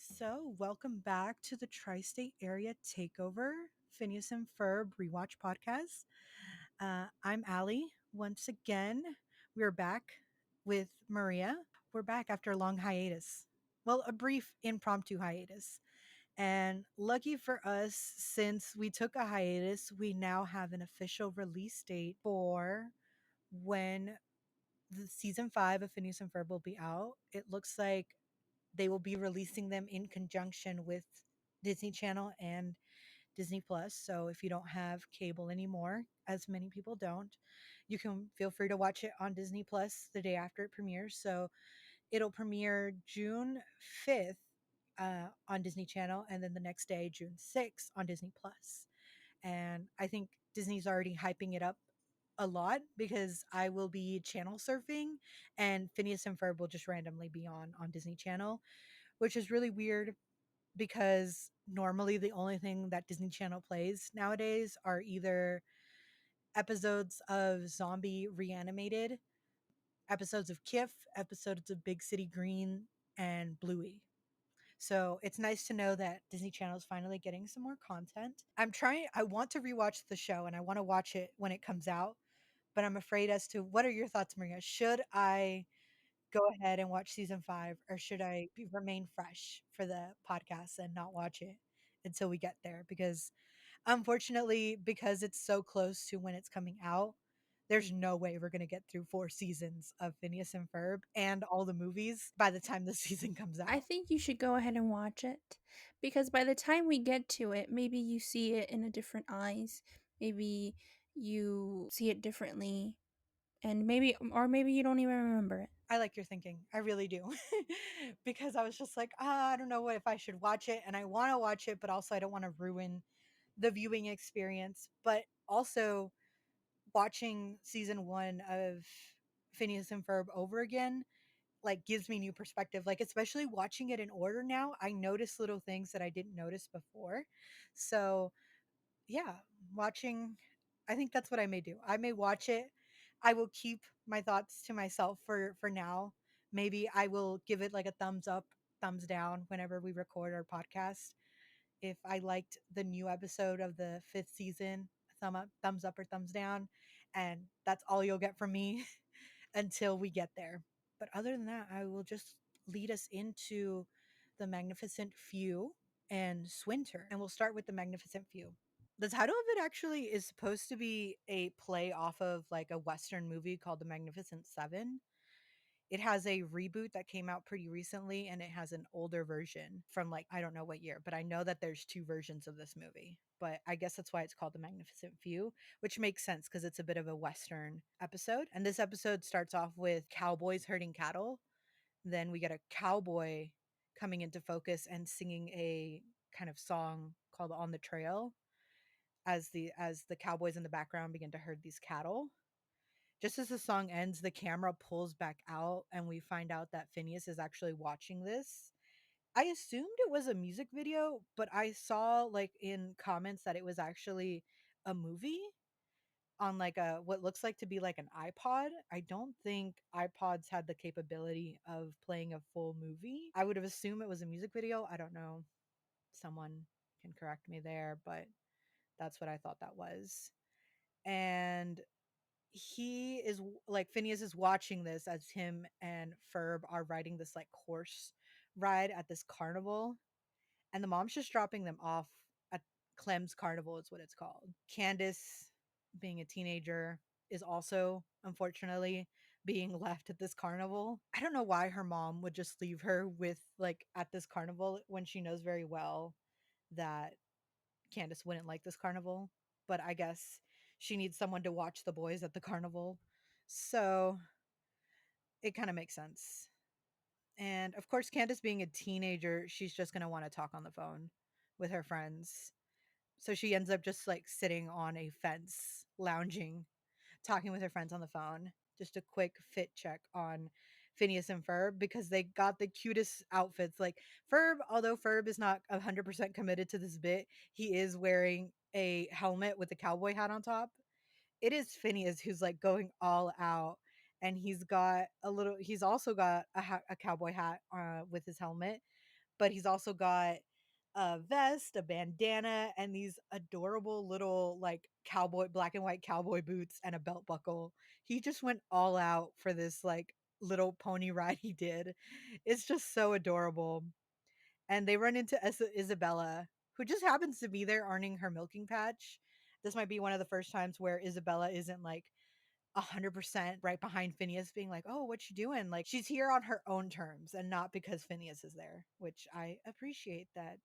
So, welcome back to the Tri State Area Takeover, Phineas and Ferb Rewatch Podcast. I'm Allie. Once again, we're back with Maria. We're back after a long hiatus. Well, a brief impromptu hiatus. And lucky for us, since we took a hiatus, we now have an official release date for when the season 5 of Phineas and Ferb will be out. It looks like they will be releasing them in conjunction with Disney Channel and Disney Plus. So if you don't have cable anymore, as many people don't, you can feel free to watch it on Disney Plus the day after it premieres. So it'll premiere June 5th on Disney Channel, and then the next day, June 6th on Disney Plus. And I think Disney's already hyping it up a lot because I will be channel surfing and Phineas and Ferb will just randomly be on Disney Channel, which is really weird because normally the only thing that Disney Channel plays nowadays are either episodes of Zombie Reanimated, episodes of Kif, episodes of Big City Green, and Bluey. So it's nice to know that Disney Channel is finally getting some more content. I want to rewatch the show and I want to watch it when it comes out, but I'm afraid as to what are your thoughts, Maria? Should I go ahead and watch season 5, or should remain fresh for the podcast and not watch it until we get there? Because unfortunately, because it's so close to when it's coming out, there's no way we're going to get through 4 seasons of Phineas and Ferb and all the movies by the time the season comes I out. think you should go ahead and watch it because by the time we get to it, maybe you see it in a different eyes. Maybe you see it differently and maybe you don't even remember it. I like your thinking. I really do. Because I was just like, I don't know what if I should watch it, and I want to watch it, but also I don't want to ruin the viewing experience. But also watching season 1 of Phineas and Ferb over again like gives me new perspective. Like especially watching it in order now, I notice little things that I didn't notice before. So, yeah, watching I think that's what I may do. I may watch it. I will keep my thoughts to myself for now. Maybe I will give it like a thumbs up, thumbs down whenever we record our podcast. If I liked the new episode of the 5th season, thumb up, thumbs up or thumbs down, and that's all you'll get from me until we get there. But other than that, I will just lead us into the Magnificent Few and Swinter. And we'll start with the Magnificent Few. The title of it actually is supposed to be a play off of like a Western movie called The Magnificent Seven. It has a reboot that came out pretty recently and it has an older version from like I don't know what year, but I know that there's two versions of this movie. But I guess that's why it's called The Magnificent Few, which makes sense because it's a bit of a Western episode. And this episode starts off with cowboys herding cattle. Then we get a cowboy coming into focus and singing a kind of song called On the Trail as the cowboys in the background begin to herd these cattle. Just as the song ends, the camera pulls back out and we find out that Phineas is actually watching this. I assumed it was a music video, but I saw like in comments that it was actually a movie on like a what looks like to be like an iPod. I don't think iPods had the capability of playing a full movie. I would have assumed it was a music video. I don't know. Someone can correct me there, but that's what I thought that was. And he is like Phineas is watching this as him and Ferb are riding this like horse ride at this carnival, and the mom's just dropping them off at Clem's Carnival is what it's called. Candace, being a teenager, is also unfortunately being left at this carnival. I don't know why her mom would just leave her with like at this carnival when she knows very well that Candace wouldn't like this carnival, but I guess she needs someone to watch the boys at the carnival. So it kind of makes sense. And of course, Candace being a teenager, she's just going to want to talk on the phone with her friends. So she ends up just like sitting on a fence, lounging, talking with her friends on the phone. Just a quick fit check on Phineas and Ferb because they got the cutest outfits. Like Ferb, although Ferb is not 100% committed to this bit, he is wearing a helmet with a cowboy hat on top. It is Phineas who's like going all out. And he's also got a cowboy hat with his helmet, but he's also got a vest, a bandana, and these adorable little like cowboy black and white cowboy boots and a belt buckle. He just went all out for this like little pony ride he did. It's just so adorable. And they run into Isabella, who just happens to be there earning her milking patch. This might be one of the first times where Isabella isn't like 100% right behind Phineas, being like, "Oh, what you doing?" Like she's here on her own terms and not because Phineas is there, which I appreciate that,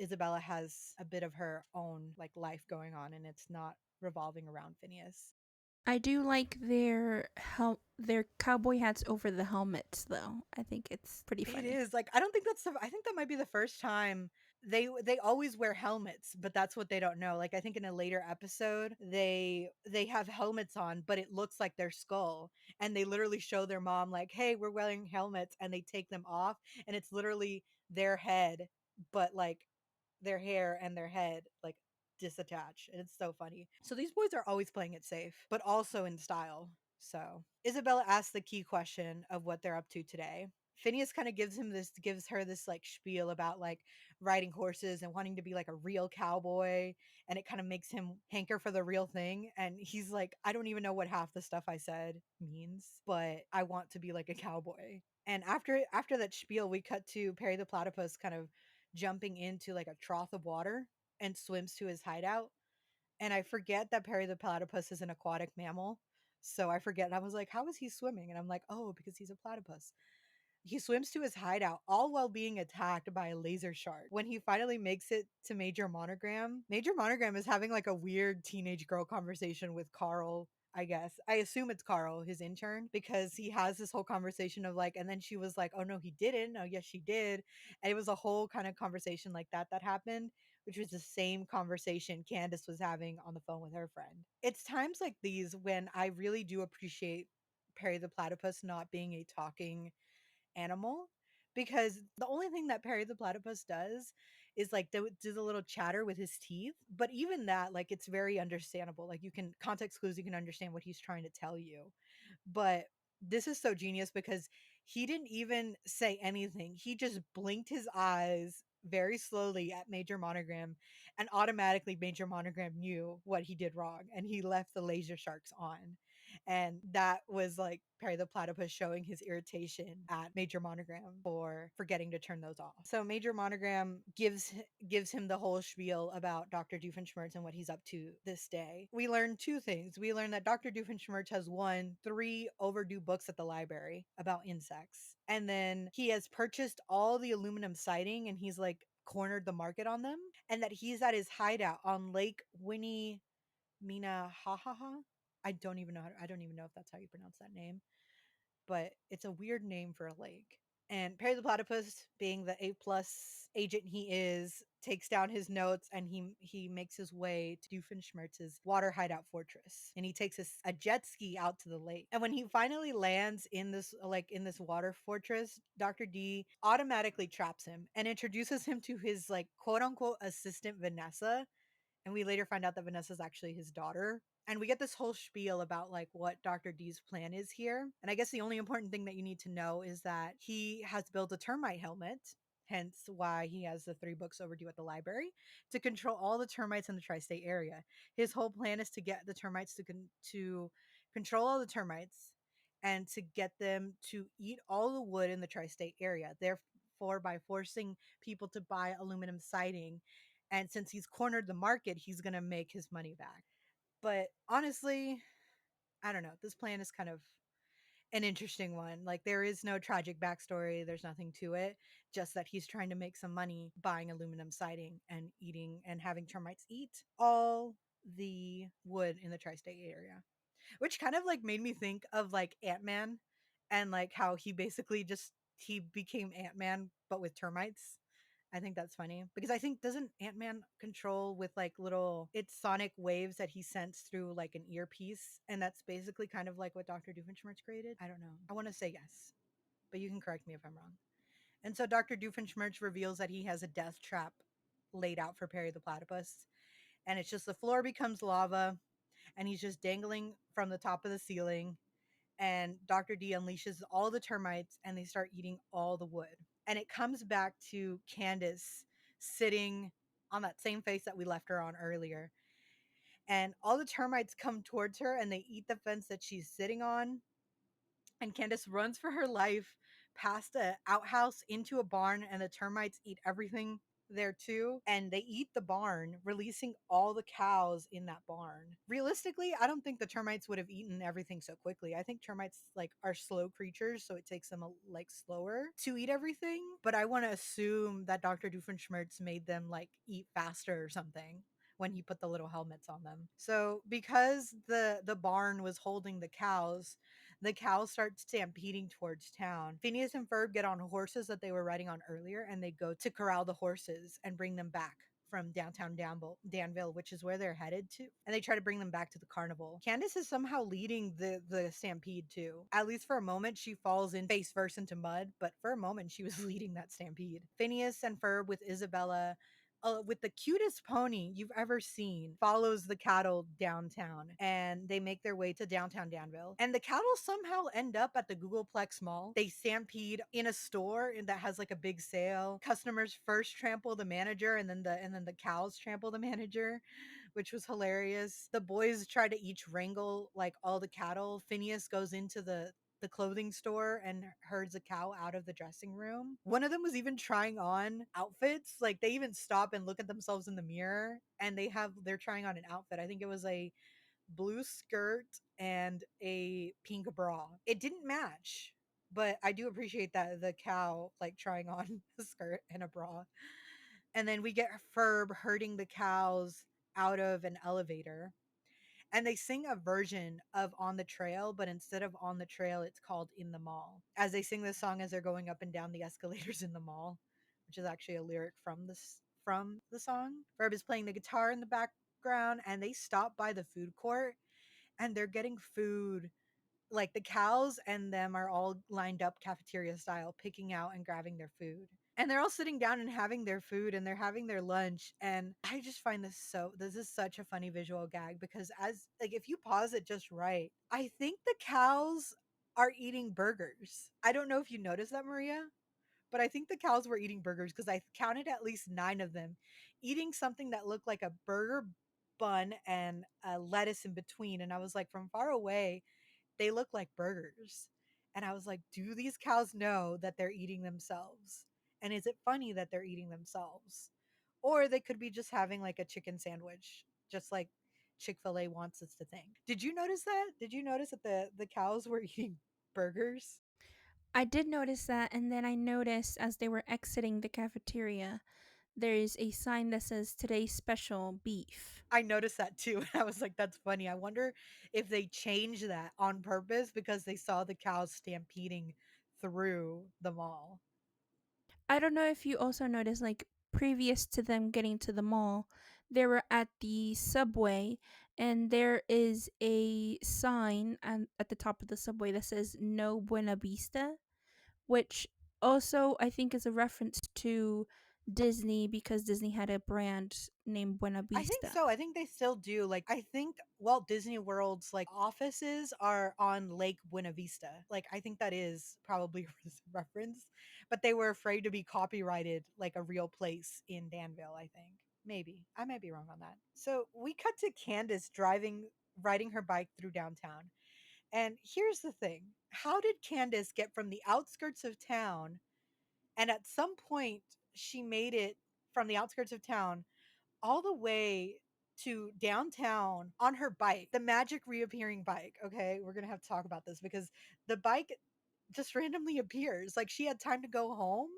Isabella has a bit of her own like life going on and it's not revolving around Phineas. I do like their cowboy hats over the helmets though. I think it's pretty It funny. is like I think that might be the first time they always wear helmets, but that's what they don't know. Like I think in a later episode, they have helmets on, but it looks like their skull, and they literally show their mom like, "Hey, we're wearing helmets," and they take them off, and it's literally their head, but like their hair and their head like disattached, and it's so funny. So these boys are always playing it safe, but also in style. So Isabella asks the key question of what they're up to today. Phineas kind of gives her this like spiel about like riding horses and wanting to be like a real cowboy, and it kind of makes him hanker for the real thing, and he's like, I don't even know what half the stuff I said means, but I want to be like a cowboy. And after that spiel, we cut to Perry the Platypus kind of jumping into like a trough of water and swims to his hideout. And I forget that Perry the platypus is an aquatic mammal. So I forget. And I was like, how is he swimming? And I'm like, oh, because he's a platypus. He swims to his hideout, all while being attacked by a laser shark. When he finally makes it to Major Monogram is having like a weird teenage girl conversation with Carl. I guess. I assume it's Carl, his intern, because he has this whole conversation of like, and then she was like, oh no, he didn't. Oh, yes, she did. And it was a whole kind of conversation like that happened, which was the same conversation Candace was having on the phone with her friend. It's times like these when I really do appreciate Perry the Platypus not being a talking animal, because the only thing that Perry the Platypus does is like do the little chatter with his teeth. But even that, like, it's very understandable. Like, you can context clues, you can understand what he's trying to tell you. But this is so genius because he didn't even say anything. He just blinked his eyes very slowly at Major Monogram, and automatically Major Monogram knew what he did wrong, and he left the laser sharks on. And that was like Perry the Platypus showing his irritation at Major Monogram for forgetting to turn those off. So Major Monogram gives him the whole spiel about Dr. Doofenshmirtz and what he's up to this day. We learn two things. We learn that Dr. Doofenshmirtz has won 3 overdue books at the library about insects. And then he has purchased all the aluminum siding and he's like cornered the market on them. And that he's at his hideout on Lake Winnie Mina Ha Ha Ha. I don't even know if that's how you pronounce that name, but it's a weird name for a lake. And Perry the Platypus, being the A+ agent he is, takes down his notes and he makes his way to Doofenshmirtz's water hideout fortress. And he takes a jet ski out to the lake. And when he finally lands in this water fortress, Dr. D automatically traps him and introduces him to his like quote unquote assistant Vanessa, and we later find out that Vanessa's actually his daughter. And we get this whole spiel about like what Dr. D's plan is here. And I guess the only important thing that you need to know is that he has built a termite helmet, hence why he has the 3 books overdue at the library, to control all the termites in the tri-state area. His whole plan is to get the termites to control all the termites and to get them to eat all the wood in the tri-state area. Therefore, by forcing people to buy aluminum siding, and since he's cornered the market, he's going to make his money back. But honestly, I don't know. This plan is kind of an interesting one. Like, there is no tragic backstory, there's nothing to it. Just that he's trying to make some money buying aluminum siding and eating and having termites eat all the wood in the tri state area, which kind of like made me think of like Ant-Man and like how he basically just he became Ant-Man but with termites. I think that's funny because I think doesn't Ant-Man control with like little it's sonic waves that he sends through like an earpiece, and that's basically kind of like what Dr. Doofenshmirtz created. I don't know. I want to say yes, but you can correct me if I'm wrong. And so Dr. Doofenshmirtz reveals that he has a death trap laid out for Perry the Platypus, and it's just the floor becomes lava and he's just dangling from the top of the ceiling, and Dr. D unleashes all the termites and they start eating all the wood. And it comes back to Candace sitting on that same face that we left her on earlier. And all the termites come towards her and they eat the fence that she's sitting on, and Candace runs for her life past a outhouse into a barn, and the termites eat everything there too, and they eat the barn, releasing all the cows in that barn. Realistically, I don't think the termites would have eaten everything so quickly. I think termites like are slow creatures, so it takes them like slower to eat everything, but I want to assume that Dr. Doofenshmirtz made them like eat faster or something when he put the little helmets on them. So because the barn was holding the cows start stampeding towards town. Phineas and Ferb get on horses that they were riding on earlier, and they go to corral the horses and bring them back from downtown Danville, which is where they're headed to. And they try to bring them back to the carnival. Candace is somehow leading the stampede too. At least for a moment, she falls in face first into mud, but for a moment, she was leading that stampede. Phineas and Ferb with Isabella, with the cutest pony you've ever seen, follows the cattle downtown, and they make their way to downtown Danville. And the cattle somehow end up at the Googleplex Mall. They stampede in a store that has like a big sale. Customers first trample the manager, and then the cows trample the manager, which was hilarious. The boys try to each wrangle like all the cattle. Phineas goes into the clothing store and herds a cow out of the dressing room. One of them was even trying on outfits. Like they even stop and look at themselves in the mirror, and they're trying on an outfit. I think it was a blue skirt and a pink bra. It didn't match, but I do appreciate that the cow like trying on a skirt and a bra. And then we get Ferb herding the cows out of an elevator, and they sing a version of On the Trail, but instead of On the Trail, it's called In the Mall. As they sing this song as they're going up and down the escalators in the mall, which is actually a lyric from the song. Verb is playing the guitar in the background, and they stop by the food court, and they're getting food. Like the cows and them are all lined up cafeteria style, picking out and grabbing their food. And they're all sitting down and having their food, and they're having their lunch. And I just find this is such a funny visual gag, because as like if you pause it just right, I think the cows are eating burgers. I don't know if you noticed that, Maria, but I think the cows were eating burgers, because I counted at least 9 of them eating something that looked like a burger bun and a lettuce in between. And I was like, from far away, they look like burgers. And I was like, do these cows know that they're eating themselves? And is it funny that they're eating themselves? Or they could be just having like a chicken sandwich, just like Chick-fil-A wants us to think. Did you notice that? Did you notice that the cows were eating burgers? I did notice that, and then I noticed as they were exiting the cafeteria, there is a sign that says today's special beef. I noticed that too. And I was like, that's funny. I wonder if they changed that on purpose because they saw the cows stampeding through the mall. I don't know if you also noticed, like, previous to them getting to the mall, they were at the subway, and there is a sign at the top of the subway that says no Buena Vista, which also I think is a reference to Disney because Disney had a brand named Buena I think Vista. so. I think they still do. Like, I think Walt Disney World's like offices are on Lake Buena Vista. Like, I think that is probably a reference, but they were afraid to be copyrighted like a real place in Danville, I think. Maybe. I might be wrong on that. So we cut to Candace riding her bike through downtown. And here's the thing. How did Candace get from the outskirts of town, and at some point she made it from the outskirts of town all the way to downtown on her bike, the magic reappearing bike? Okay, we're gonna have to talk about this because the bike just randomly appears. Like she had time to go home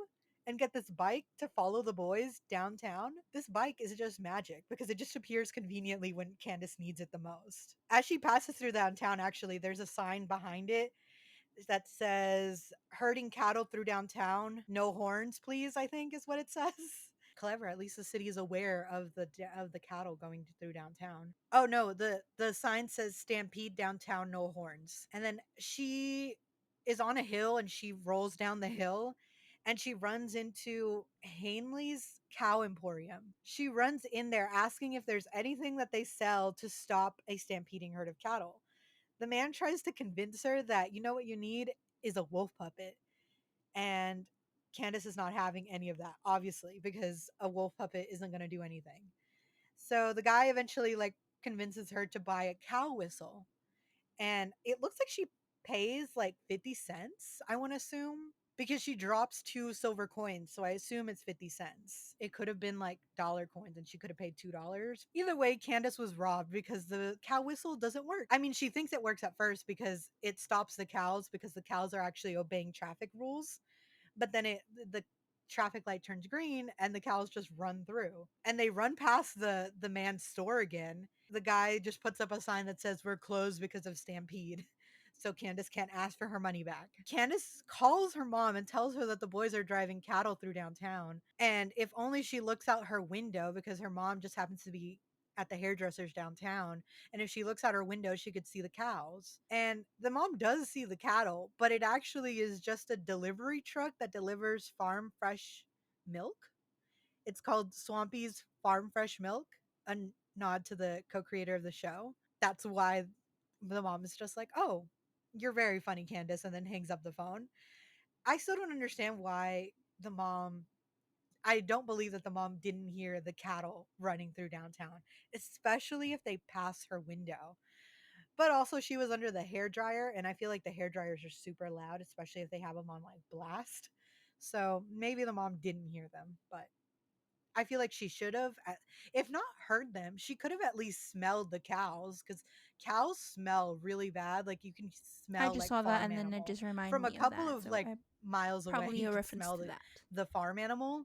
and get this bike to follow the boys downtown. This bike is just magic because it just appears conveniently when Candace needs it the most. As she passes through downtown, actually, there's a sign behind it that says herding cattle through downtown, no horns please, I think is what it says. Clever, at least the city is aware of the cattle going through downtown. Oh no, the sign says stampede downtown, no horns. And then she is on a hill and she rolls down the hill and she runs into Hanley's Cow Emporium. She runs in there asking if there's anything that they sell to stop a stampeding herd of cattle. The man tries to convince her that, you know what you need is a wolf puppet. And Candace is not having any of that, obviously, because a wolf puppet isn't going to do anything. So the guy eventually like convinces her to buy a cow whistle. And it looks like she pays like 50 cents, I want to assume, because she drops two silver coins. So I assume it's 50 cents. It could have been like dollar coins and she could have paid $2. Either way, Candace was robbed because the cow whistle doesn't work. I mean, she thinks it works at first because it stops the cows because the cows are actually obeying traffic rules, but then the traffic light turns green and the cows just run through and they run past the man's store again. The guy just puts up a sign that says we're closed because of stampede. So Candace can't ask for her money back. Candace calls her mom and tells her that the boys are driving cattle through downtown, and if only she looks out her window, because her mom just happens to be at the hairdressers downtown, and if she looks out her window, she could see the cows. And the mom does see the cattle, but it actually is just a delivery truck that delivers farm fresh milk. It's called Swampy's Farm Fresh Milk, a nod to the co-creator of the show. That's why the mom is just like, "Oh, you're very funny, Candace," and then hangs up the phone. I still don't understand why the mom I don't believe that the mom didn't hear the cattle running through downtown, especially if they pass her window. But also, she was under the hair dryer, and I feel like the hair dryers are super loud, especially if they have them on like blast. So maybe the mom didn't hear them, but I feel like she should have, if not heard them, she could have at least smelled the cows, because cows smell really bad. Like you can I smell just like saw that farm and then it animal just reminded from a me of couple that. of So like I miles away. probably You a could reference smell to that. the farm animal,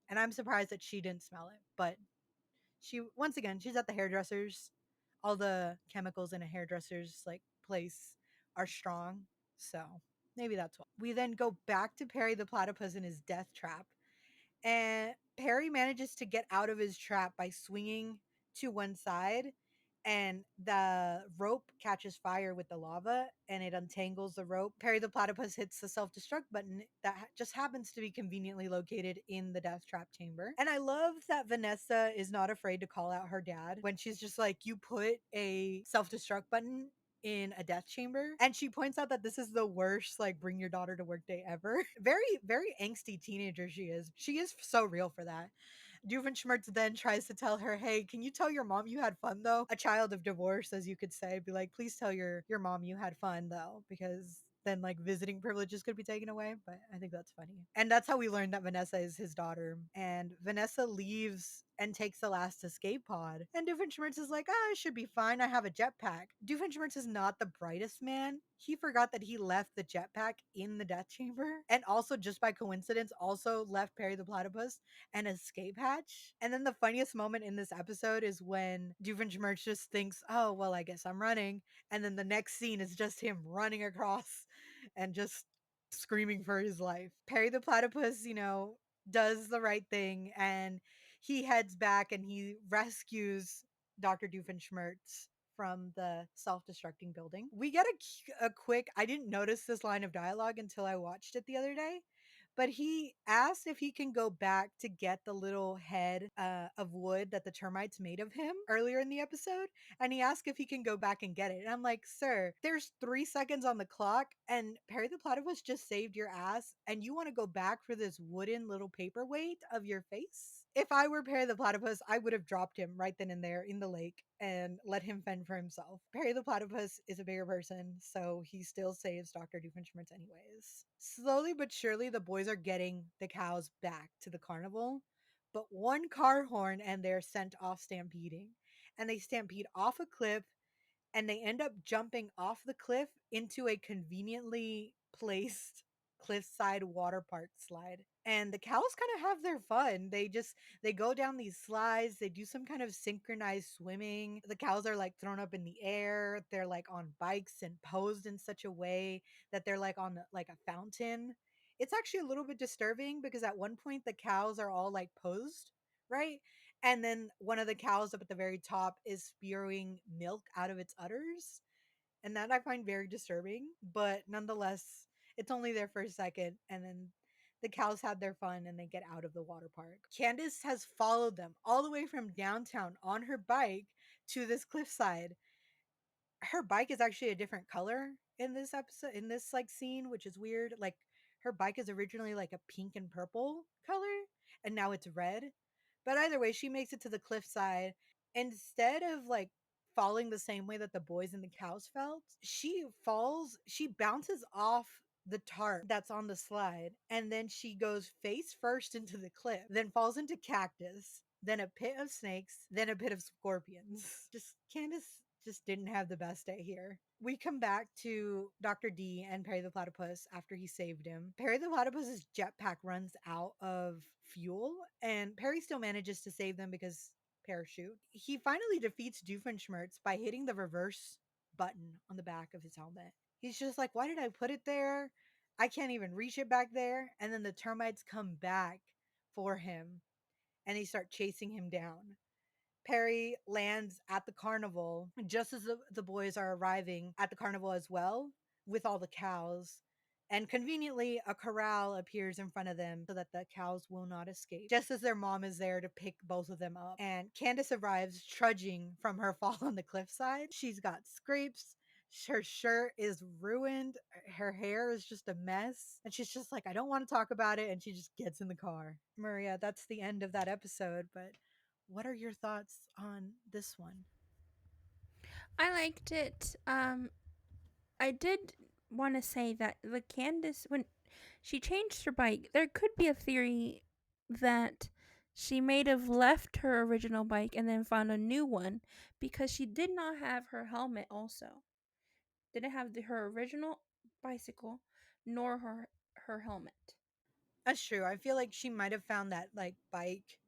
and I'm surprised that she didn't smell it. But she, once again, she's at the hairdressers. All the chemicals in a hairdresser's like place are strong, so maybe that's why. We then go back to Perry the platypus in his death trap, and Perry manages to get out of his trap by swinging to one side, and the rope catches fire with the lava and it untangles the rope. Perry the platypus hits the self destruct button that just happens to be conveniently located in the death trap chamber. And I love that Vanessa is not afraid to call out her dad when she's just like, "You put a self destruct button in a death chamber," and she points out that this is the worst like bring your daughter to work day ever. Very angsty teenager she is so real for that. Doofenshmirtz then tries to tell her, "Hey, can you tell your mom you had fun though?" A child of divorce, as you could say, be like, "Please tell your mom you had fun though," because then like visiting privileges could be taken away. But I think that's funny. And that's how we learned that Vanessa is his daughter. And Vanessa leaves and takes the last escape pod. And Doofenshmirtz is like, "Ah, I should be fine. I have a jetpack." Doofenshmirtz is not the brightest man. He forgot that he left the jetpack in the death chamber, and also just by coincidence also left Perry the platypus an escape hatch. And then the funniest moment in this episode is when Doofenshmirtz just thinks, "Oh, well, I guess I'm running." And then the next scene is just him running across and just screaming for his life. Perry the platypus, does the right thing, and he heads back and he rescues Dr. Doofenshmirtz from the self-destructing building. We get a quick, I didn't notice this line of dialogue until I watched it the other day, but he asked if he can go back to get the little head of wood that the termites made of him earlier in the episode. And he asked if he can go back and get it. And I'm like, "Sir, there's 3 seconds on the clock, and Perry the Platypus just saved your ass. And you want to go back for this wooden little paperweight of your face?" If I were Perry the Platypus, I would have dropped him right then and there in the lake and let him fend for himself. Perry the Platypus is a bigger person, so he still saves Dr. Doofenshmirtz anyways. Slowly but surely, the boys are getting the cows back to the carnival, but one car horn and they're sent off stampeding. And they stampede off a cliff, and they end up jumping off the cliff into a conveniently placed cliffside water park slide. And the cows kind of have their fun. They go down these slides, they do some kind of synchronized swimming. The cows are like thrown up in the air. They're like on bikes and posed in such a way that they're like on like a fountain. It's actually a little bit disturbing because at one point the cows are all like posed, right? And then one of the cows up at the very top is spewing milk out of its udders. And that I find very disturbing. But nonetheless, it's only there for a second. And then the cows had their fun and they get out of the water park. Candace has followed them all the way from downtown on her bike to this cliffside. her bike is actually a different color in this episode, in this like scene, which is weird. Like her bike is originally like a pink and purple color, and now it's red. But either way, she makes it to the cliffside. Instead of like falling the same way that the boys and the cows felt, she falls, she bounces off the tarp that's on the slide, and then she goes face first into the cliff, then falls into cactus, then a pit of snakes, then a pit of scorpions. Just Candace just didn't have the best day here. We come back to Dr. D and Perry the Platypus after he saved him. Perry the Platypus's jetpack runs out of fuel, and Perry still manages to save them because parachute. He finally defeats Doofenshmirtz by hitting the reverse button on the back of his helmet. He's just like, why did I put it there? I can't even reach it back there. And then the termites come back for him and they start chasing him down. Perry lands at the carnival just as the boys are arriving at the carnival as well with all the cows. And conveniently, a corral appears in front of them so that the cows will not escape, just as their mom is there to pick both of them up. And Candace arrives trudging from her fall on the cliffside. She's got scrapes. Her shirt is ruined. Her hair is just a mess. And she's just like, I don't want to talk about it. And she just gets in the car. Maria, that's the end of that episode. But what are your thoughts on this one? I liked it. I did want to say that the Candace, when she changed her bike, there could be a theory that she may have left her original bike and then found a new one because she did not have her helmet also. Didn't have her original bicycle nor her helmet. That's true. I feel like she might have found that like bike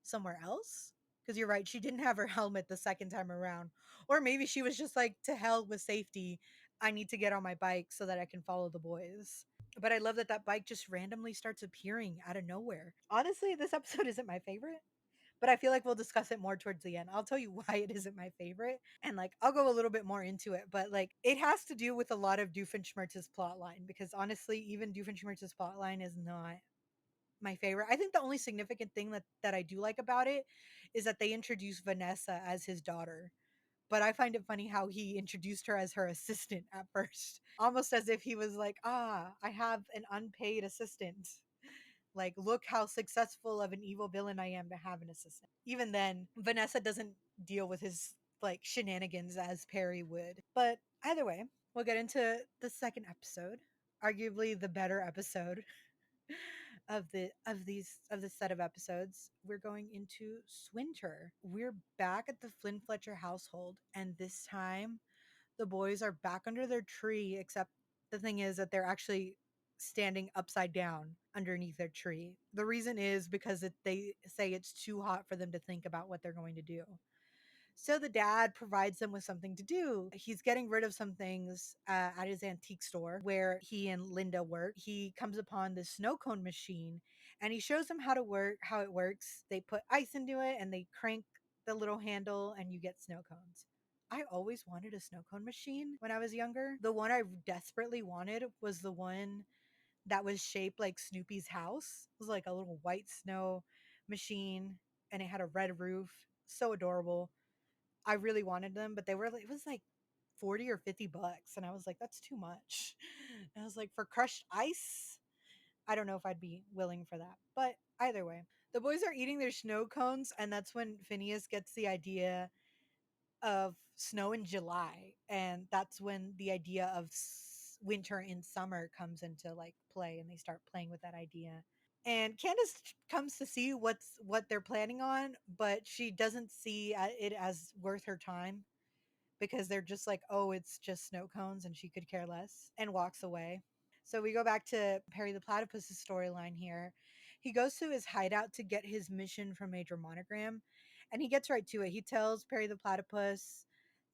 somewhere else. Because you're right, she didn't have her helmet the second time around. Or maybe she was just like, to hell with safety. I need to get on my bike so that I can follow the boys. But I love that that bike just randomly starts appearing out of nowhere. Honestly, this episode isn't my favorite, but I feel like we'll discuss it more towards the end. I'll tell you why it isn't my favorite, and like I'll go a little bit more into it. But like it has to do with a lot of Doofenshmirtz's plot line because honestly, even Doofenshmirtz's plot line is not my favorite. I think the only significant thing that I do like about it is that they introduce Vanessa as his daughter. But I find it funny how he introduced her as her assistant at first, almost as if he was like, "Ah, I have an unpaid assistant. Like, look how successful of an evil villain I am to have an assistant." Even then, Vanessa doesn't deal with his like shenanigans as Perry would. But either way, we'll get into the second episode, arguably the better episode of the set of episodes. We're going into Swinter. We're back at the Flynn Fletcher household, and this time the boys are back under their tree, except the thing is that they're actually standing upside down underneath their tree. The reason is because they say it's too hot for them to think about what they're going to do. So the dad provides them with something to do. He's getting rid of some things at his antique store where he and Linda work. He comes upon this snow cone machine and he shows them how it works. They put ice into it and they crank the little handle and you get snow cones. I always wanted a snow cone machine when I was younger. The one I desperately wanted was the one that was shaped like Snoopy's house. It was like a little white snow machine and it had a red roof. So adorable. I really wanted them, but they were like, it was like 40 or $50. And I was like, that's too much. And I was like, for crushed ice, I don't know if I'd be willing for that. But either way, the boys are eating their snow cones. And that's when Phineas gets the idea of snow in July. And that's when the idea of winter in summer comes into like play and they start playing with that idea. And Candace comes to see what they're planning on, but she doesn't see it as worth her time because they're just like, oh, it's just snow cones and she could care less and walks away. So we go back to Perry the Platypus's storyline here. He goes to his hideout to get his mission from Major Monogram and he gets right to it. He tells Perry the Platypus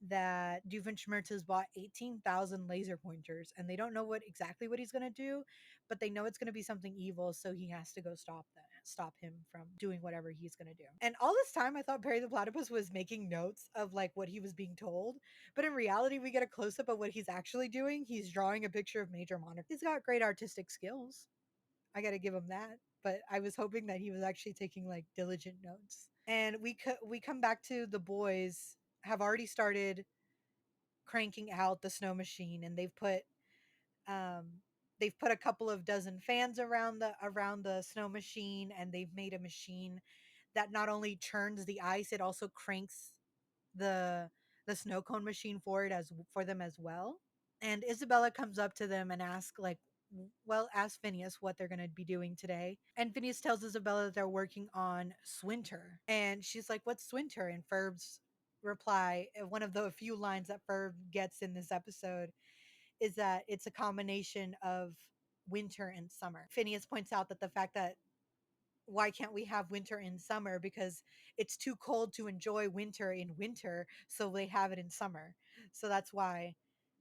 that Doofenshmirtz has bought 18,000 laser pointers and they don't know what he's going to do, but they know it's going to be something evil, so he has to go stop him from doing whatever he's going to do. And all this time I thought Perry the Platypus was making notes of like what he was being told, but in reality we get a close up of what he's actually doing. He's drawing a picture of Major Monarch. He's got great artistic skills. I got to give him that. But I was hoping that he was actually taking like diligent notes. And we come back to the boys have already started cranking out the snow machine, and um, they've put a couple of dozen fans around the snow machine, and they've made a machine that not only churns the ice, it also cranks the the snow cone machine for them as well. And Isabella comes up to them and asks like, well, ask Phineas what they're going to be doing today. And Phineas tells Isabella that they're working on Swinter. And she's like, what's Swinter? And Ferb's reply, one of the few lines that Ferb gets in this episode, is that it's a combination of winter and summer. Phineas points out that the fact that why can't we have winter in summer, because it's too cold to enjoy winter in winter, so they have it in summer. So that's why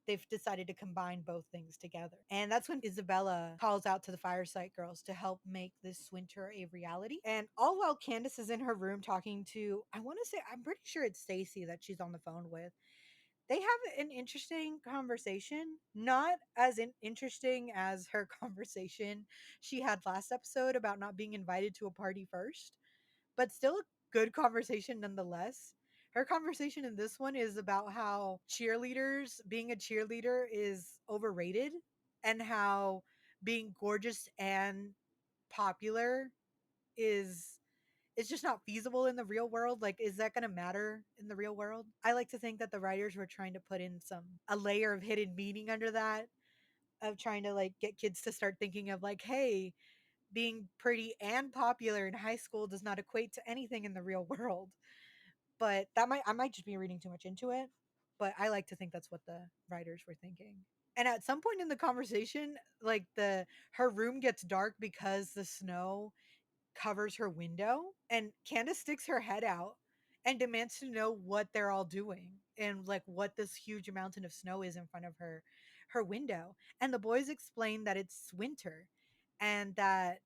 they've decided to combine both things together. And that's when Isabella calls out to the Fireside Girls to help make this winter a reality. And all while Candace is in her room talking to, I want to say, I'm pretty sure it's Stacy that she's on the phone with. They have an interesting conversation, not as interesting as her conversation she had last episode about not being invited to a party first, but still a good conversation nonetheless. Her conversation in this one is about how being a cheerleader is overrated, and how being gorgeous and popular is it's just not feasible in the real world. Like, is that going to matter in the real world? I like to think that the writers were trying to put in a layer of hidden meaning under that, of trying to like get kids to start thinking of like, hey, being pretty and popular in high school does not equate to anything in the real world. But I might just be reading too much into it, but I like to think that's what the writers were thinking. And at some point in the conversation, like the her room gets dark because the snow covers her window, and Candace sticks her head out and demands to know what they're all doing and like what this huge mountain of snow is in front of her window. And the boys explain that it's winter, and that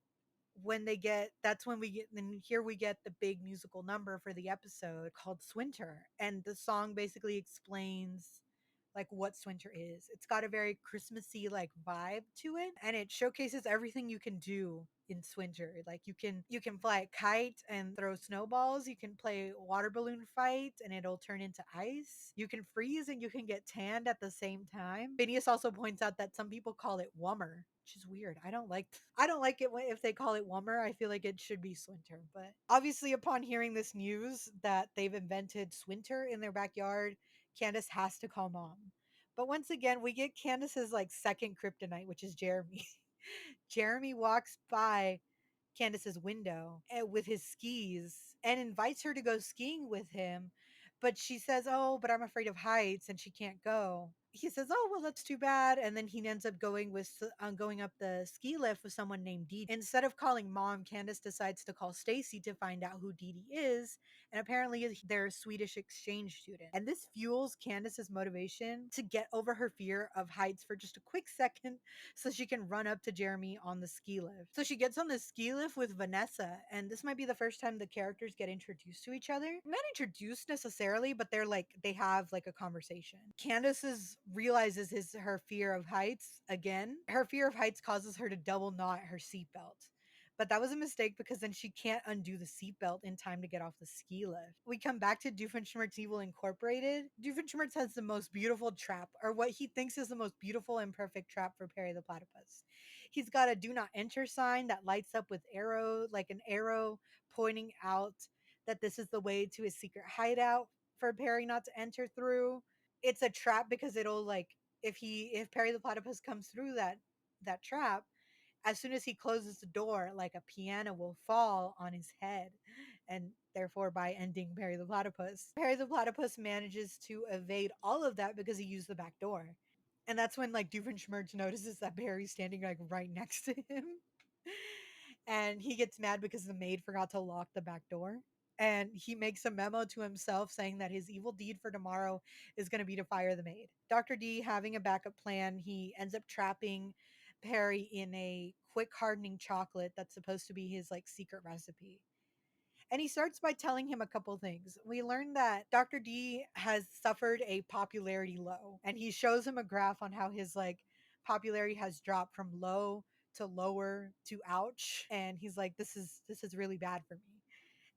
that's when we get then here we get the big musical number for the episode called Swinter. And the song basically explains like what Swinter is. It's got a very Christmassy like vibe to it, and it showcases everything you can do in Swinter. Like you can fly a kite and throw snowballs, you can play water balloon fight and it'll turn into ice. You can freeze and you can get tanned at the same time. Phineas also points out that some people call it Wummer, which is weird. I don't like it if they call it Wummer. I feel like it should be Swinter. But obviously upon hearing this news that they've invented Swinter in their backyard, Candace has to call mom. But once again, we get Candace's like second kryptonite, which is Jeremy. Jeremy walks by Candace's window with his skis and invites her to go skiing with him. But she says, oh, but I'm afraid of heights and she can't go. He says, oh, well, that's too bad. And then he ends up going up the ski lift with someone named Dee. Instead of calling mom, Candace decides to call Stacy to find out who Dee is. And apparently they're a Swedish exchange student. And this fuels Candace's motivation to get over her fear of heights for just a quick second so she can run up to Jeremy on the ski lift. So she gets on the ski lift with Vanessa, and this might be the first time the characters get introduced to each other. Not introduced necessarily, but they have like a conversation. Candace's realizes her fear of heights again. Her fear of heights causes her to double knot her seatbelt. But that was a mistake because then she can't undo the seatbelt in time to get off the ski lift. We come back to Doofenshmirtz Evil Incorporated. Doofenshmirtz has the most beautiful trap, or what he thinks is the most beautiful and perfect trap for Perry the Platypus. He's got a do not enter sign that lights up with like an arrow pointing out that this is the way to his secret hideout for Perry not to enter through. It's a trap because it'll like if Perry the Platypus comes through that trap, as soon as he closes the door, like a piano will fall on his head, and therefore by ending Perry the Platypus. Perry the Platypus manages to evade all of that because he used the back door. And that's when like Doofenshmirtz notices that Perry's standing like right next to him. And he gets mad because the maid forgot to lock the back door. And he makes a memo to himself saying that his evil deed for tomorrow is going to be to fire the maid. Dr. D, having a backup plan, he ends up trapping Perry in a quick hardening chocolate that's supposed to be his like secret recipe. And he starts by telling him a couple things. We learn that Dr. D has suffered a popularity low, and he shows him a graph on how his like popularity has dropped from low to lower to ouch. And he's like, this is really bad for me.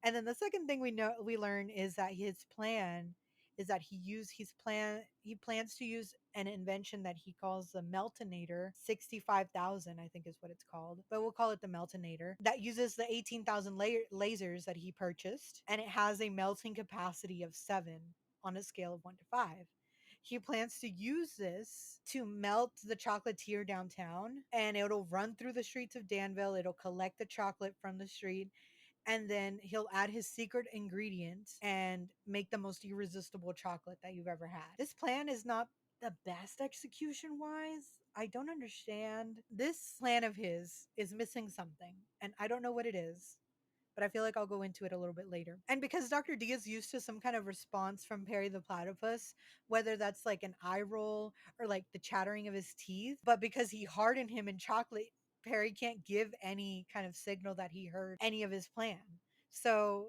And then the second thing we learn is that his plan is that he plans to use an invention that he calls the Meltonator 65,000, I think is what it's called, but we'll call it the Meltonator, that uses the 18,000 lasers that he purchased, and it has a melting capacity of 7 on a scale of 1 to 5. He plans to use this to melt the chocolatier downtown, and it'll run through the streets of Danville. It'll collect the chocolate from the street, and then he'll add his secret ingredients and make the most irresistible chocolate that you've ever had. This plan is not the best execution wise. I don't understand. This plan of his is missing something, and I don't know what it is, but I feel like I'll go into it a little bit later. And because Dr. D is used to some kind of response from Perry the Platypus, whether that's like an eye roll or like the chattering of his teeth, but because he hardened him in chocolate, Perry can't give any kind of signal that he heard any of his plan. So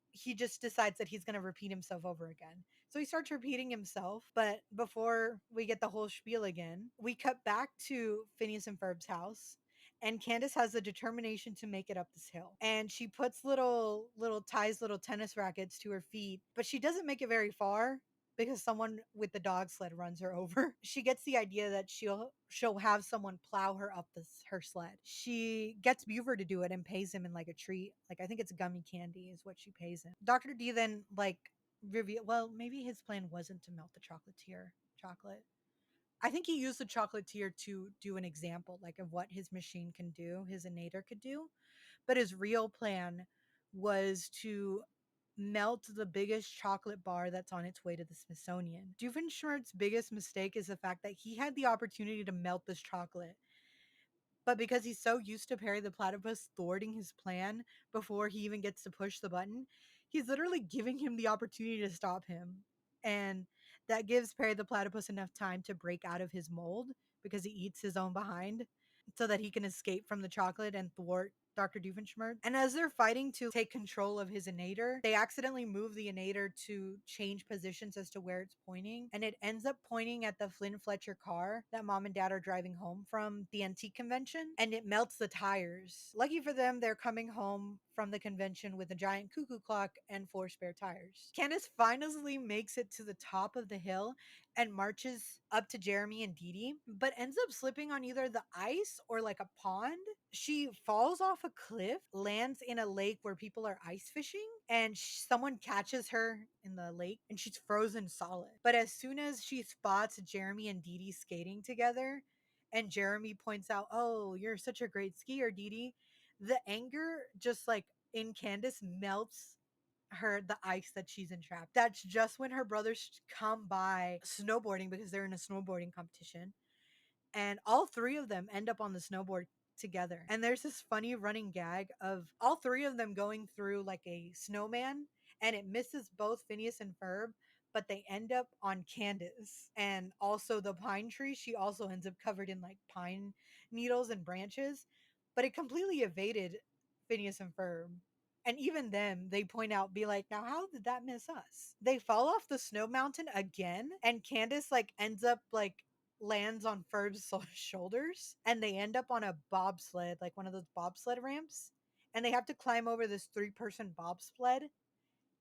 he just decides that he's going to repeat himself over again. So he starts repeating himself, but before we get the whole spiel again, we cut back to Phineas and Ferb's house, and Candace has the determination to make it up this hill. And she puts little tennis rackets to her feet, but she doesn't make it very far because someone with the dog sled runs her over. She gets the idea that she'll have someone plow her up her sled. She gets Beaver to do it and pays him in like a treat. Like I think it's gummy candy is what she pays him. Dr. D then like reveal, well, maybe his plan wasn't to melt the chocolatier chocolate. I think he used the chocolatier to do an example, like of what his machine can do, his innator could do. But his real plan was to melt the biggest chocolate bar that's on its way to the Smithsonian. Doofenshmirtz's biggest mistake is the fact that he had the opportunity to melt this chocolate, but because he's so used to Perry the Platypus thwarting his plan before he even gets to push the button, he's literally giving him the opportunity to stop him. And that gives Perry the Platypus enough time to break out of his mold because he eats his own behind so that he can escape from the chocolate and thwart Dr. Doofenshmirtz. And as they're fighting to take control of his innator, they accidentally move the innator to change positions as to where it's pointing. And it ends up pointing at the Flynn Fletcher car that mom and dad are driving home from the antique convention, and it melts the tires. Lucky for them, they're coming home from the convention with a giant cuckoo clock and 4 spare tires. Candace finally makes it to the top of the hill and marches up to Jeremy and Dee Dee, but ends up slipping on either the ice or like a pond. She falls off a cliff, lands in a lake where people are ice fishing, and someone catches her in the lake and she's frozen solid. But as soon as she spots Jeremy and Dee Dee skating together, and Jeremy points out, "Oh, you're such a great skier, Dee Dee," the anger just like in Candace melts her the ice that she's entrapped. That's just when her brothers come by snowboarding because they're in a snowboarding competition, and all three of them end up on the snowboard together. And there's this funny running gag of all three of them going through like a snowman, and it misses both Phineas and Ferb, but they end up on Candace. And also the pine tree, she also ends up covered in like pine needles and branches, but it completely evaded Phineas and Ferb. And even them, they point out, be like, now how did that miss us? They fall off the snow mountain again, and Candace like ends up like lands on Ferb's shoulders, and they end up on a bobsled, like one of those bobsled ramps, and they have to climb over this 3-person bobsled,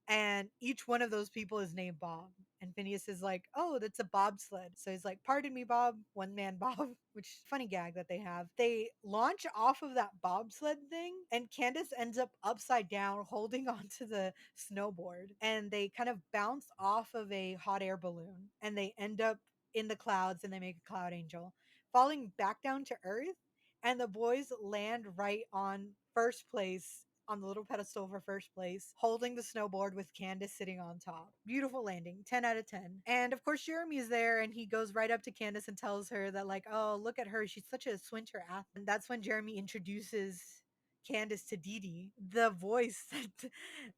and each one of those people is named Bob. And Phineas is like, "Oh, that's a bobsled." So he's like, "Pardon me, Bob, one man Bob," which funny gag that they have. They launch off of that bobsled thing, and Candace ends up upside down holding onto the snowboard. And they kind of bounce off of a hot air balloon, and they end up in the clouds, and they make a cloud angel, falling back down to earth. And the boys land right on first place, on the little pedestal for first place, holding the snowboard with Candace sitting on top. Beautiful landing, 10 out of 10. And of course, Jeremy is there, and he goes right up to Candace and tells her that, like, "Oh, look at her. She's such a swinter athlete." And that's when Jeremy introduces Candace to Dee Dee. The voice,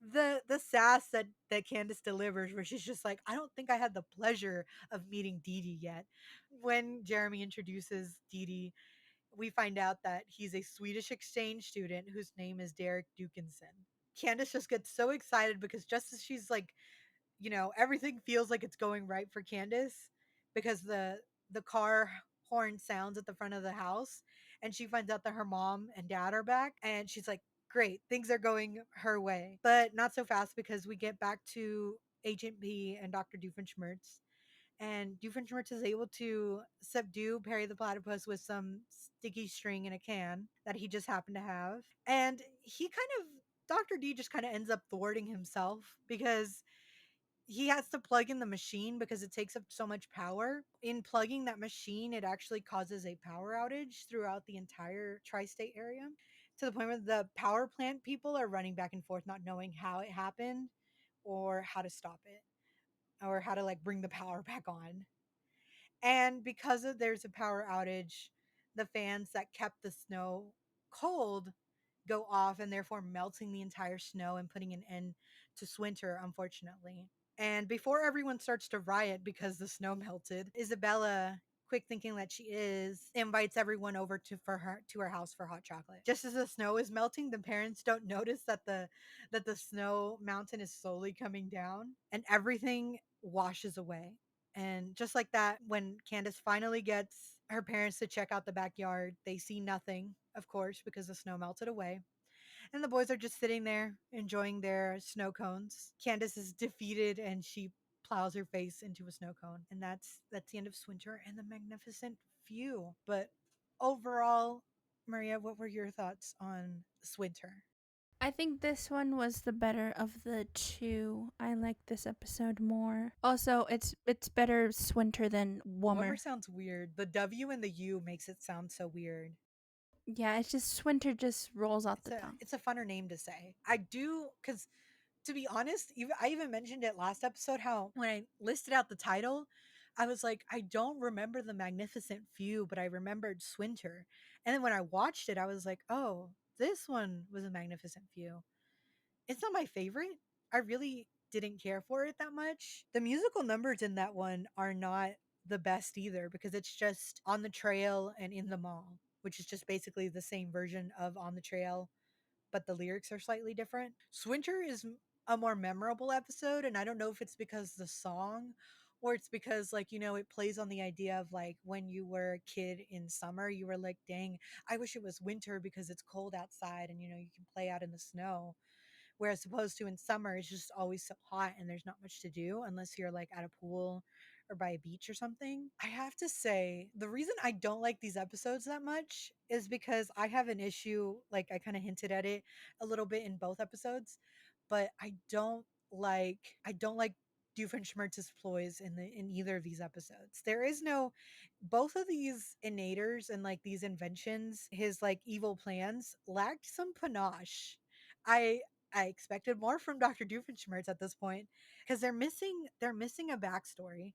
the sass that Candace delivers, where she's just like, "I don't think I had the pleasure of meeting Dee Dee yet." When Jeremy introduces Dee Dee, we find out that he's a Swedish exchange student whose name is Derek Dukinson. Candace just gets so excited because just as she's like, everything feels like it's going right for Candace because the car horn sounds at the front of the house, and she finds out that her mom and dad are back, and she's like, great, things are going her way. But not so fast, because we get back to Agent P and Dr. Doofenshmirtz. And Doofenshmirtz is able to subdue Perry the Platypus with some sticky string in a can that he just happened to have. And Dr. D just kind of ends up thwarting himself because he has to plug in the machine because it takes up so much power. In plugging that machine, it actually causes a power outage throughout the entire tri state area to the point where the power plant people are running back and forth, not knowing how it happened or how to stop it or how to like bring the power back on. And because of there's a power outage, the fans that kept the snow cold go off and therefore melting the entire snow and putting an end to winter, unfortunately. And before everyone starts to riot because the snow melted, Isabella, quick thinking that she is, invites everyone over to her house for hot chocolate. Just as the snow is melting, the parents don't notice that the snow mountain is slowly coming down and everything washes away. And just like that, when Candace finally gets her parents to check out the backyard, they see nothing, of course, because the snow melted away. And the boys are just sitting there enjoying their snow cones. Candace is defeated and she plows her face into a snow cone. And that's the end of Swinter and the Magnificent Few. But overall, Maria, what were your thoughts on Swinter? I think this one was the better of the two. I like this episode more. Also, it's better Swinter than Wummer Wummer. sounds weird. The W and the U makes it sound so weird. Yeah, it's just Swinter just rolls off the tongue. It's a funner name to say. I do because to be honest, I even mentioned it last episode how when I listed out the title, I was like, I don't remember the Magnificent Few, but I remembered Swinter. And then when I watched it, I was like, oh, this one was a Magnificent Few. It's not my favorite. I really didn't care for it that much. The musical numbers in that one are not the best either because it's just On the Trail and In the Mall, which is just basically the same version of On the Trail but the lyrics are slightly different. Swinter is a more memorable episode, and I don't know if it's because the song or it's because like it plays on the idea of like when you were a kid in summer you were like, dang, I wish it was winter because it's cold outside and you can play out in the snow, whereas opposed to in summer it's just always so hot and there's not much to do unless you're like at a pool or by a beach or something. I have to say the reason I don't like these episodes that much is because I have an issue, like I kind of hinted at it a little bit in both episodes, but I don't like Doofenshmirtz's ploys in either of these episodes. There is no both of these innators and like these inventions, his like evil plans lacked some panache. I I expected more from Dr. Doofenshmirtz at this point because they're missing a backstory.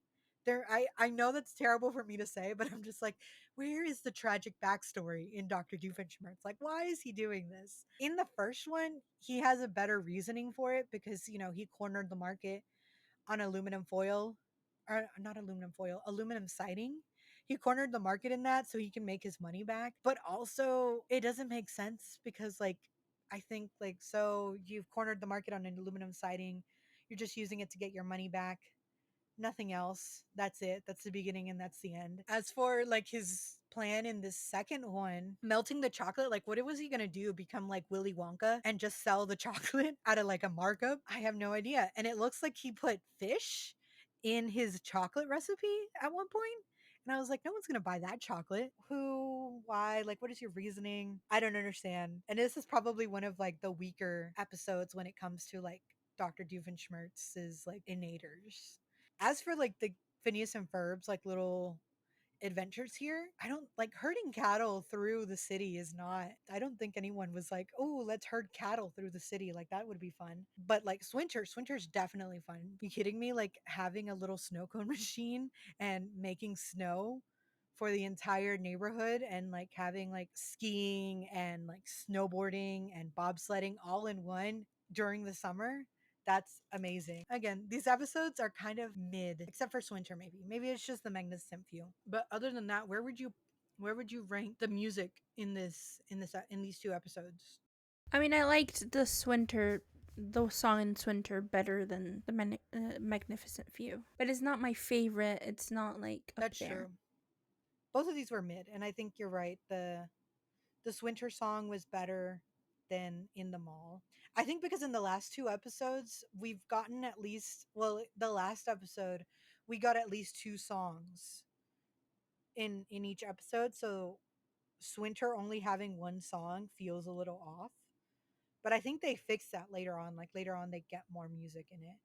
I know that's terrible for me to say, but I'm just like, where is the tragic backstory in Dr. Doofenshmirtz? Like, why is he doing this? In the first one, he has a better reasoning for it because he cornered the market on aluminum foil, or not aluminum foil, aluminum siding. He cornered the market in that so he can make his money back. But also, it doesn't make sense because, like, I think, like, so you've cornered the market on an aluminum siding, you're just using it to get your money back, nothing else. That's it. That's the beginning and that's the end. As for like his plan in this second one, melting the chocolate, like what was he gonna do? Become like Willy Wonka and just sell the chocolate at a like a markup? I have no idea. And it looks like he put fish in his chocolate recipe at one point. And I was like, no one's gonna buy that chocolate. Who? Why? Like, what is your reasoning? I don't understand. And this is probably one of like the weaker episodes when it comes to like Dr. Doofenshmirtz's like innators. As for like the Phineas and Ferb's like little adventures here, I don't like herding cattle through the city is not. I don't think anyone was like, "Oh, let's herd cattle through the city." Like that would be fun. But like Swinter's definitely fun. You kidding me? Like having a little snow cone machine and making snow for the entire neighborhood and like having like skiing and like snowboarding and bobsledding all in one during the summer. That's amazing. Again, these episodes are kind of mid, except for Swinter maybe. Maybe it's just the Magnificent Few. But other than that, where would you rank the music in these two episodes? I mean, I liked the song in Swinter better than the Magnificent Few, but it's not my favorite. It's not like up That's there. true. Both of these were mid, and I think you're right. The Swinter song was better than in the mall. I think because in the last two episodes, we've gotten at least, well, the last episode, we got at least two songs in each episode. So Swinter only having one song feels a little off. But I think they fixed that later on. Like later on, they get more music in it.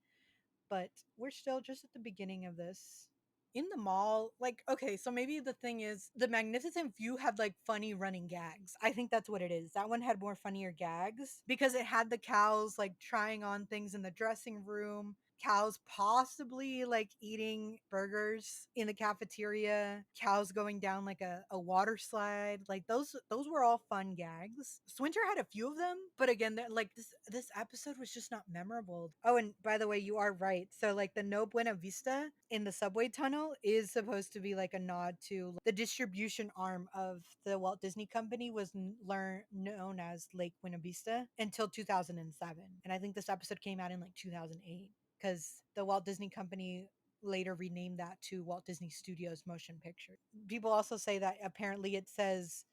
But we're still just at the beginning of this. In the mall, like, okay, so maybe the thing is the Magnificent View had like funny running gags. I think that's what it is. That one had more funnier gags because it had the cows like trying on things in the dressing room, cows possibly like eating burgers in the cafeteria, cows going down like a water slide. Like those were all fun gags. Swinter had a few of them, but again, like this episode was just not memorable. Oh, and by the way, you are right. So like the No Buena Vista in the subway tunnel is supposed to be like a nod to the distribution arm of the Walt Disney Company was known as Lake Buena Vista until 2007. And I think this episode came out in like 2008 because the Walt Disney Company later renamed that to Walt Disney Studios Motion Picture. People also say that apparently it says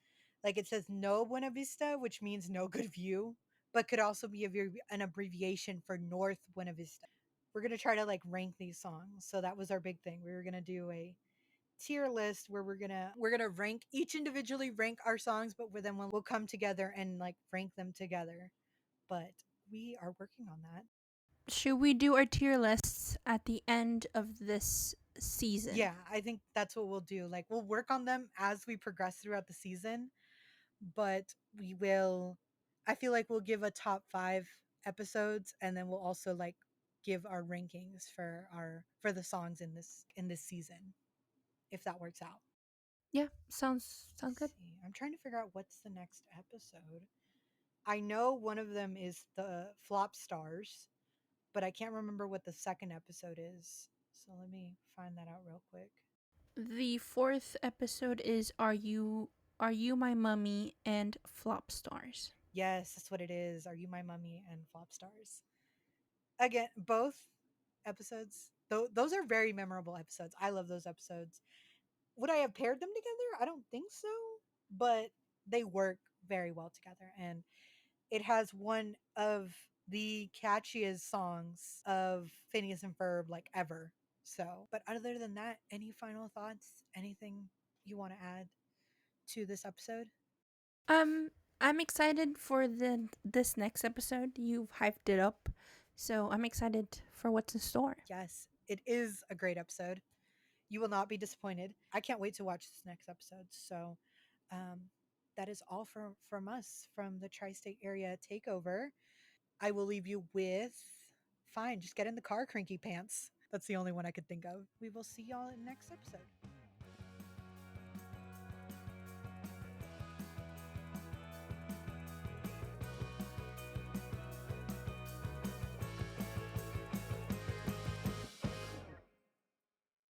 no Buena Vista, which means no good view, but could also be an abbreviation for North Buena Vista. We're gonna try to like rank these songs. So that was our big thing. We were gonna do a tier list where we're gonna rank each individually rank our songs, but then we'll come together and like rank them together. But we are working on that. Should we do our tier lists at the end of this season? Yeah, I think that's what we'll do. Like we'll work on them as we progress throughout the season, but we will I feel like we'll give a top 5 episodes and then we'll also like give our rankings for the songs in this season if that works out. Yeah, sounds Let's good. see. I'm trying to figure out what's the next episode. I know one of them is the Flop Stars, but I can't remember what the second episode is. So let me find that out real quick. The fourth episode is Are You My Mummy and Flop Stars. Yes, that's what it is. Are You My Mummy and Flop Stars. Again, both episodes, those are very memorable episodes. I love those episodes. Would I have paired them together? I don't think so, but they work very well together. And it has one of the catchiest songs of Phineas and Ferb like ever. So, but other than that, any final thoughts? Anything you want to add to this episode? Um, I'm excited for this next episode. You've hyped it up, so I'm excited for what's in store. Yes, it is a great episode. You will not be disappointed. I can't wait to watch this next episode. So, um, that is all from us from the tri-state area takeover. I will leave you with fine. Just get in the car, cranky pants. That's the only one I could think of. We will see y'all in the next episode.